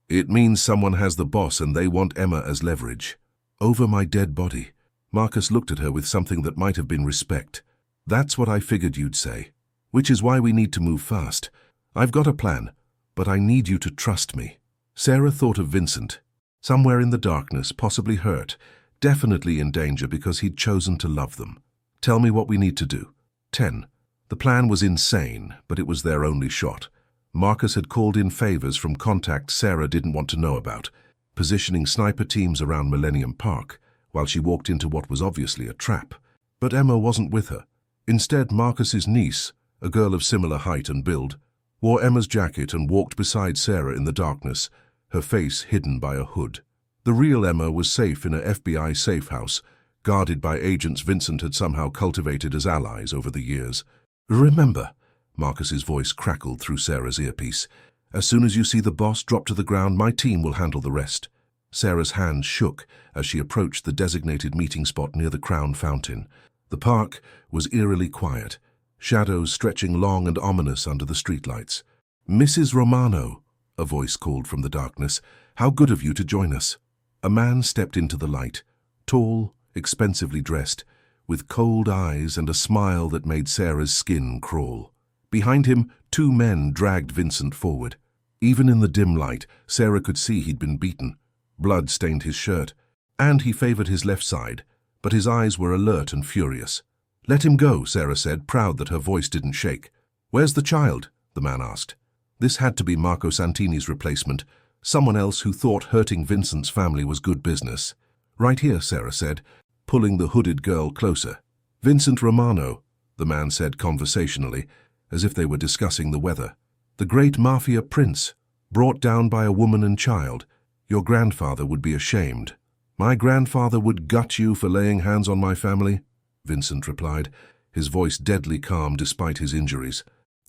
"It means someone has the boss and they want Emma as leverage." "Over my dead body." Marcus looked at her with something that might have been respect. "That's what I figured you'd say. Which is why we need to move fast. I've got a plan, but I need you to trust me." Sarah thought of Vincent. Somewhere in the darkness, possibly hurt, definitely in danger because he'd chosen to love them. "Tell me what we need to do." 10. The plan was insane, but it was their only shot. Marcus had called in favors from contacts Sarah didn't want to know about, positioning sniper teams around Millennium Park, while she walked into what was obviously a trap. But Emma wasn't with her. Instead, Marcus's niece, a girl of similar height and build, wore Emma's jacket and walked beside Sarah in the darkness, her face hidden by a hood. The real Emma was safe in a FBI safe house, guarded by agents Vincent had somehow cultivated as allies over the years. "Remember," Marcus's voice crackled through Sarah's earpiece, "as soon as you see the boss drop to the ground, my team will handle the rest." Sarah's hand shook as she approached the designated meeting spot near the Crown Fountain. The park was eerily quiet, shadows stretching long and ominous under the streetlights. "Mrs. Romano," a voice called from the darkness, "how good of you to join us." A man stepped into the light, tall, expensively dressed, with cold eyes and a smile that made Sarah's skin crawl. Behind him, 2 men dragged Vincent forward. Even in the dim light, Sarah could see he'd been beaten. Blood stained his shirt, and he favored his left side, but his eyes were alert and furious. "Let him go," Sarah said, proud that her voice didn't shake. "Where's the child?" the man asked. This had to be Marco Santini's replacement, someone else who thought hurting Vincent's family was good business. "Right here," Sarah said, pulling the hooded girl closer. "Vincent Romano," the man said conversationally, as if they were discussing the weather. "The great Mafia prince, brought down by a woman and child. Your grandfather would be ashamed." "My grandfather would gut you for laying hands on my family," Vincent replied, his voice deadly calm despite his injuries.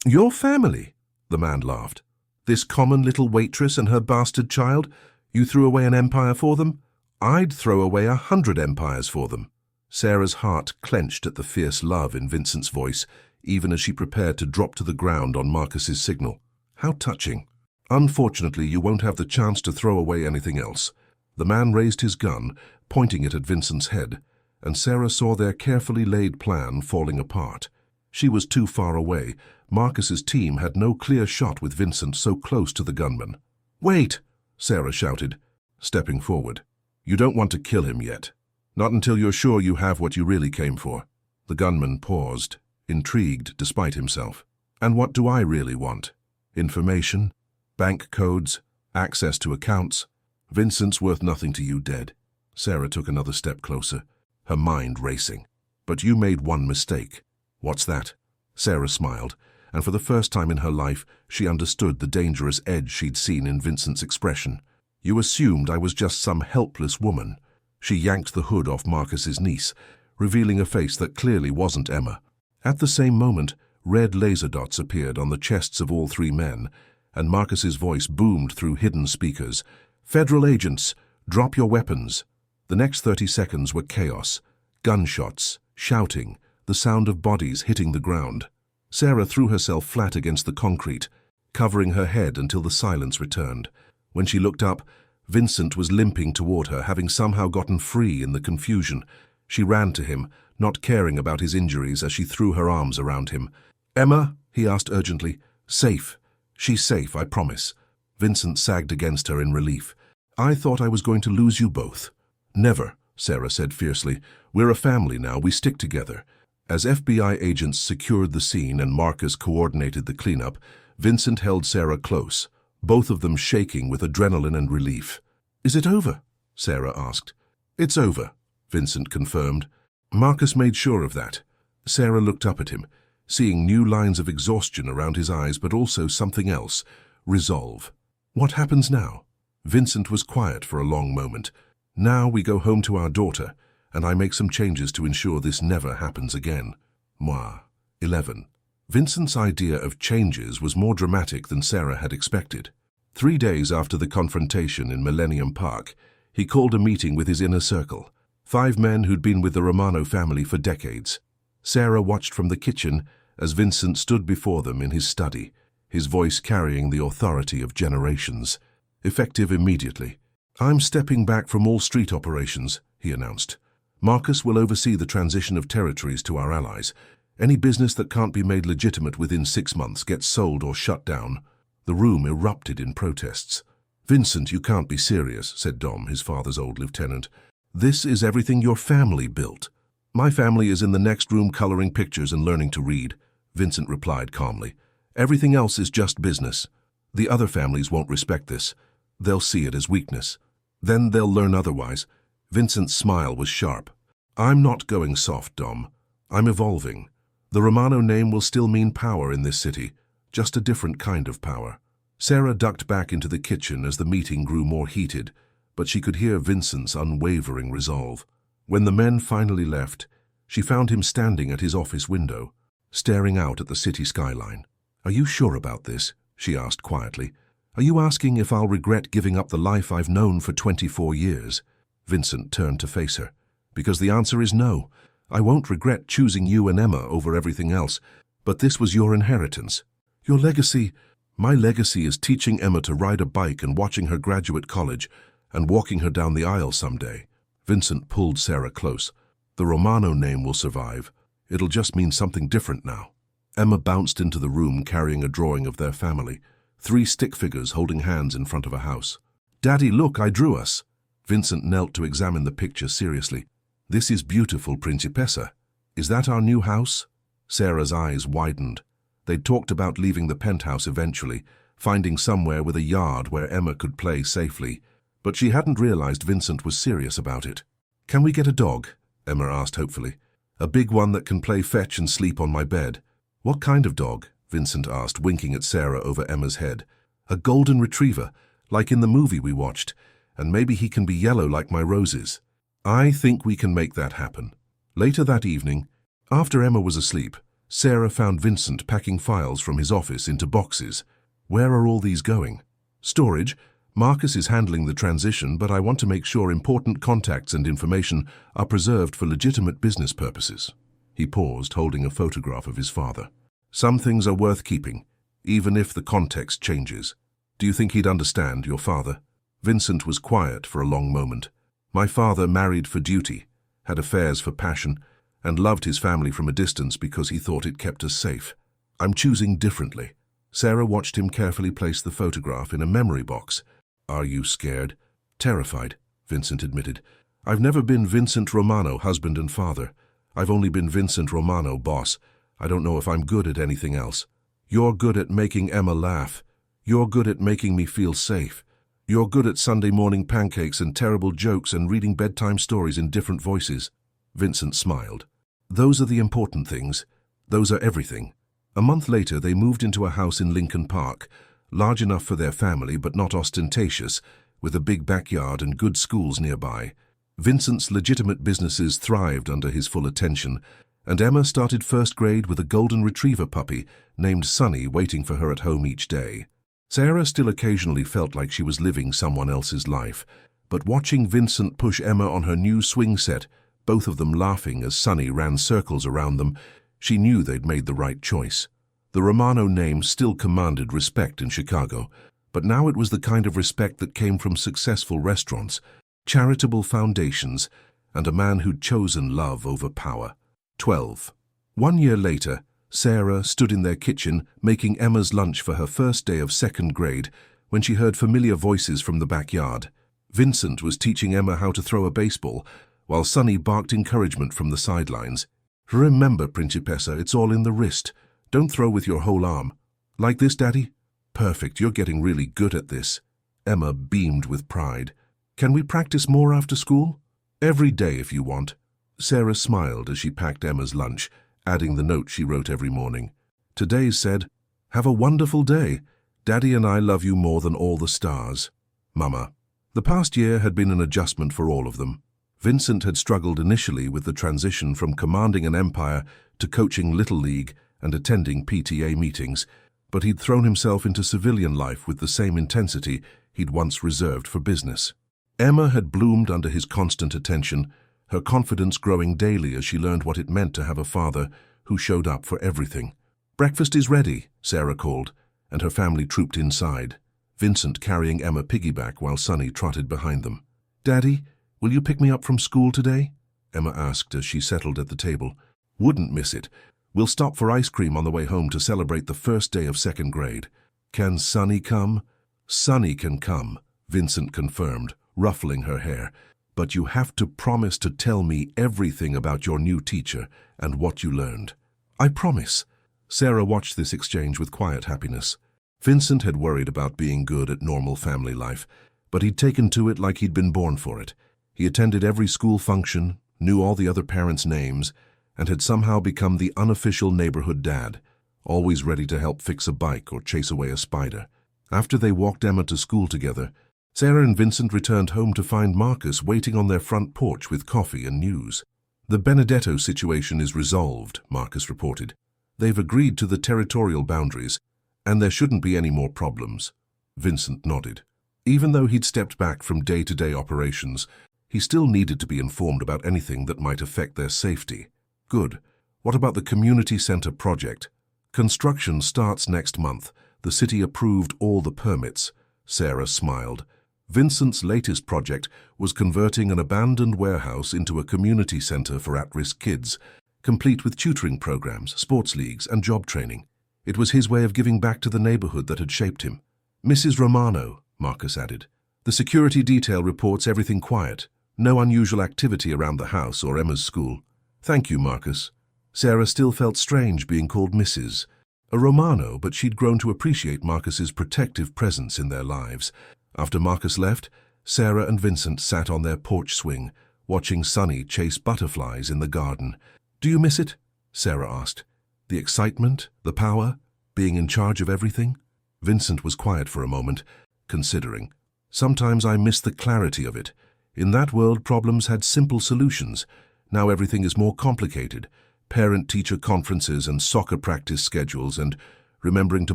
"Your family?" the man laughed. "This common little waitress and her bastard child? You threw away an empire for them? I'd throw away 100 empires for them." Sarah's heart clenched at the fierce love in Vincent's voice, even as she prepared to drop to the ground on Marcus's signal. "How touching. Unfortunately, you won't have the chance to throw away anything else." The man raised his gun, pointing it at Vincent's head, and Sarah saw their carefully laid plan falling apart. She was too far away. Marcus's team had no clear shot with Vincent so close to the gunman. "Wait!" Sarah shouted, stepping forward. "You don't want to kill him yet. Not until you're sure you have what you really came for." The gunman paused, intrigued despite himself. "And what do I really want? Information? Bank codes? Access to accounts? Vincent's worth nothing to you dead. Sarah took another step closer, her mind racing. But you made one mistake. What's that? Sarah smiled, and for the first time in her life, she understood the dangerous edge she'd seen in Vincent's expression. You assumed I was just some helpless woman. She yanked the hood off Marcus's niece, revealing a face that clearly wasn't Emma. At the same moment, red laser dots appeared on the chests of all three men, and Marcus's voice boomed through hidden speakers. "Federal agents, drop your weapons." The next 30 seconds were chaos. Gunshots, shouting, the sound of bodies hitting the ground. Sarah threw herself flat against the concrete, covering her head until the silence returned. When she looked up, Vincent was limping toward her, having somehow gotten free in the confusion. She ran to him, not caring about his injuries as she threw her arms around him. "Emma?" he asked urgently. "Safe. She's safe, I promise." Vincent sagged against her in relief. "I thought I was going to lose you both." "Never," Sarah said fiercely. "We're a family now, we stick together." As FBI agents secured the scene and Marcus coordinated the cleanup, Vincent held Sarah close, both of them shaking with adrenaline and relief. "Is it over?" Sarah asked. "It's over," Vincent confirmed. Marcus made sure of that. Sarah looked up at him, seeing new lines of exhaustion around his eyes, but also something else: resolve. "What happens now?" Vincent was quiet for a long moment. "Now we go home to our daughter, and I make some changes to ensure this never happens again." Moi. 11. Vincent's idea of changes was more dramatic than Sarah had expected. 3 days after the confrontation in Millennium Park, he called a meeting with his inner circle, 5 men who'd been with the Romano family for decades. Sarah watched from the kitchen as Vincent stood before them in his study, his voice carrying the authority of generations. Effective immediately. "I'm stepping back from all street operations," he announced. "Marcus will oversee the transition of territories to our allies. Any business that can't be made legitimate within 6 months gets sold or shut down." The room erupted in protests. "Vincent, you can't be serious," said Dom, his father's old lieutenant. "This is everything your family built." "My family is in the next room coloring pictures and learning to read," Vincent replied calmly. "Everything else is just business. The other families won't respect this. They'll see it as weakness. Then they'll learn otherwise." Vincent's smile was sharp. "I'm not going soft, Dom. I'm evolving. The Romano name will still mean power in this city, just a different kind of power." Sarah ducked back into the kitchen as the meeting grew more heated, but she could hear Vincent's unwavering resolve. When the men finally left, she found him standing at his office window, staring out at the city skyline. "Are you sure about this?" she asked quietly. "Are you asking if I'll regret giving up the life I've known for 24 years? Vincent turned to face her. "Because the answer is no. I won't regret choosing you and Emma over everything else, but this was your inheritance. Your legacy—" "My legacy is teaching Emma to ride a bike and watching her graduate college and walking her down the aisle someday." Vincent pulled Sarah close. "The Romano name will survive. It'll just mean something different now." Emma bounced into the room carrying a drawing of their family, 3 stick figures holding hands in front of a house. "Daddy, look, I drew us." Vincent knelt to examine the picture seriously. "This is beautiful, Principessa. Is that our new house?" Sarah's eyes widened. They'd talked about leaving the penthouse eventually, finding somewhere with a yard where Emma could play safely, but she hadn't realized Vincent was serious about it. "Can we get a dog?" Emma asked hopefully. "A big one that can play fetch and sleep on my bed." "What kind of dog?" Vincent asked, winking at Sarah over Emma's head. "A golden retriever, like in the movie we watched, and maybe he can be yellow like my roses." "I think we can make that happen." Later that evening, after Emma was asleep, Sarah found Vincent packing files from his office into boxes. "Where are all these going?" "Storage. Marcus is handling the transition, but I want to make sure important contacts and information are preserved for legitimate business purposes." He paused, holding a photograph of his father. "Some things are worth keeping, even if the context changes." "Do you think he'd understand, your father?" Vincent was quiet for a long moment. "My father married for duty, had affairs for passion, and loved his family from a distance because he thought it kept us safe. I'm choosing differently." Sarah watched him carefully place the photograph in a memory box. "Are you scared?" "Terrified," Vincent admitted. "I've never been Vincent Romano, husband and father. I've only been Vincent Romano, boss. I don't know if I'm good at anything else." "You're good at making Emma laugh. You're good at making me feel safe. You're good at Sunday morning pancakes and terrible jokes and reading bedtime stories in different voices. Vincent smiled. Those are the important things. Those are everything. A month later, they moved into a house in Lincoln Park, large enough for their family but not ostentatious, with a big backyard and good schools nearby. Vincent's legitimate businesses thrived under his full attention, and Emma started first grade with a golden retriever puppy named Sunny waiting for her at home each day. Sarah still occasionally felt like she was living someone else's life, but watching Vincent push Emma on her new swing set, both of them laughing as Sunny ran circles around them, she knew they'd made the right choice. The Romano name still commanded respect in Chicago, but now it was the kind of respect that came from successful restaurants, charitable foundations, and a man who'd chosen love over power. 12. 1 year later, Sarah stood in their kitchen making Emma's lunch for her first day of second grade when she heard familiar voices from the backyard. Vincent was teaching Emma how to throw a baseball, while Sunny barked encouragement from the sidelines. Remember, Principessa, it's all in the wrist. Don't throw with your whole arm. Like this, Daddy? Perfect, you're getting really good at this. Emma beamed with pride. Can we practice more after school? Every day if you want. Sarah smiled as she packed Emma's lunch, adding the note she wrote every morning. Today's said, "Have a wonderful day. Daddy and I love you more than all the stars. Mama." The past year had been an adjustment for all of them. Vincent had struggled initially with the transition from commanding an empire to coaching Little League and attending PTA meetings, but he'd thrown himself into civilian life with the same intensity he'd once reserved for business. Emma had bloomed under his constant attention, her confidence growing daily as she learned what it meant to have a father who showed up for everything. "Breakfast is ready," Sarah called, and her family trooped inside, Vincent carrying Emma piggyback while Sunny trotted behind them. "Daddy, will you pick me up from school today?" Emma asked as she settled at the table. "Wouldn't miss it. We'll stop for ice cream on the way home to celebrate the first day of second grade. Can Sunny come?" "Sunny can come," Vincent confirmed, ruffling her hair. "But you have to promise to tell me everything about your new teacher and what you learned." "I promise." Sarah watched this exchange with quiet happiness. Vincent had worried about being good at normal family life, but he'd taken to it like he'd been born for it. He attended every school function, knew all the other parents' names, and had somehow become the unofficial neighborhood dad, always ready to help fix a bike or chase away a spider. After they walked Emma to school together, Sarah and Vincent returned home to find Marcus waiting on their front porch with coffee and news. "The Benedetto situation is resolved," Marcus reported. "They've agreed to the territorial boundaries, and there shouldn't be any more problems." Vincent nodded. Even though he'd stepped back from day-to-day operations, he still needed to be informed about anything that might affect their safety. "Good. What about the community center project?" "Construction starts next month. The city approved all the permits." Sarah smiled. Vincent's latest project was converting an abandoned warehouse into a community center for at-risk kids, complete with tutoring programs, sports leagues, and job training. It was his way of giving back to the neighborhood that had shaped him. "Mrs. Romano," Marcus added. "The security detail reports everything quiet. No unusual activity around the house or Emma's school." "Thank you, Marcus." Sarah still felt strange being called Mrs. A Romano, but she'd grown to appreciate Marcus's protective presence in their lives. After Marcus left, Sarah and Vincent sat on their porch swing, watching Sunny chase butterflies in the garden. "Do you miss it?" Sarah asked. "The excitement, the power, being in charge of everything?" Vincent was quiet for a moment, considering. "Sometimes I miss the clarity of it. In that world, problems had simple solutions. Now everything is more complicated. Parent-teacher conferences and soccer practice schedules and remembering to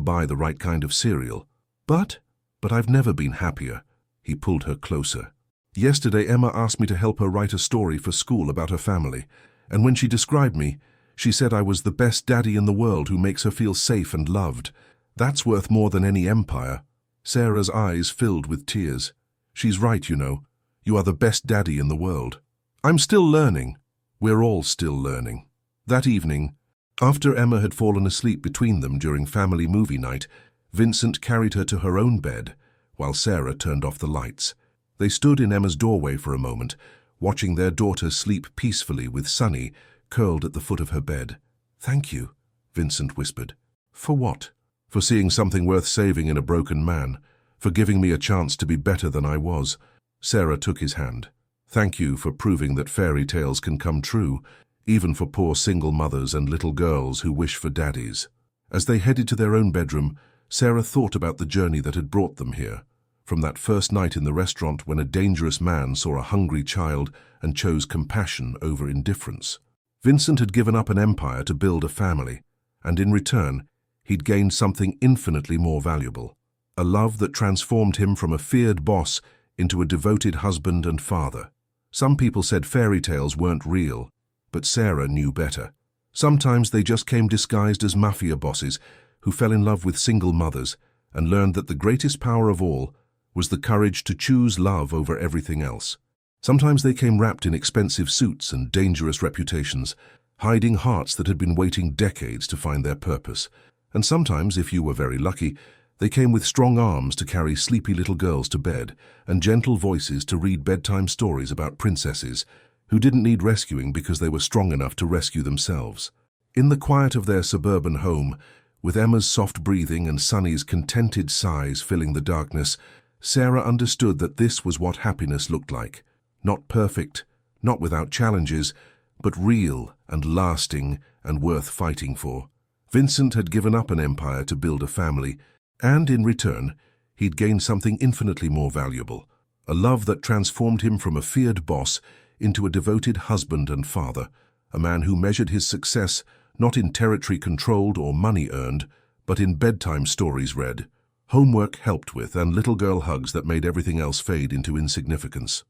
buy the right kind of cereal. But I've never been happier." He pulled her closer. "Yesterday, Emma asked me to help her write a story for school about her family, and when she described me, she said I was the best daddy in the world who makes her feel safe and loved. That's worth more than any empire." Sarah's eyes filled with tears. "She's right, you know. You are the best daddy in the world." "I'm still learning." "We're all still learning." That evening, after Emma had fallen asleep between them during family movie night, Vincent carried her to her own bed, while Sarah turned off the lights. They stood in Emma's doorway for a moment, watching their daughter sleep peacefully with Sunny curled at the foot of her bed. "Thank you," Vincent whispered. "For what?" "For seeing something worth saving in a broken man. for giving me a chance to be better than I was. Sarah took his hand. Thank you for proving that fairy tales can come true, even for poor single mothers and little girls who wish for daddies. As they headed to their own bedroom, Sarah thought about the journey that had brought them here. From that first night in the restaurant when a dangerous man saw a hungry child and chose compassion over indifference. Vincent had given up an empire to build a family, and in return, he'd gained something infinitely more valuable. A love that transformed him from a feared boss into a devoted husband and father. Some people said fairy tales weren't real, but Sarah knew better. Sometimes they just came disguised as mafia bosses who fell in love with single mothers and learned that the greatest power of all was the courage to choose love over everything else. Sometimes they came wrapped in expensive suits and dangerous reputations, hiding hearts that had been waiting decades to find their purpose. And sometimes, if you were very lucky, they came with strong arms to carry sleepy little girls to bed and gentle voices to read bedtime stories about princesses who didn't need rescuing because they were strong enough to rescue themselves. In the quiet of their suburban home, with Emma's soft breathing and Sunny's contented sighs filling the darkness, Sarah understood that this was what happiness looked like. Not perfect, not without challenges, but real and lasting and worth fighting for. Vincent had given up an empire to build a family, and in return, he'd gained something infinitely more valuable, a love that transformed him from a feared boss into a devoted husband and father, a man who measured his success not in territory controlled or money earned, but in bedtime stories read, homework helped with, and little girl hugs that made everything else fade into insignificance.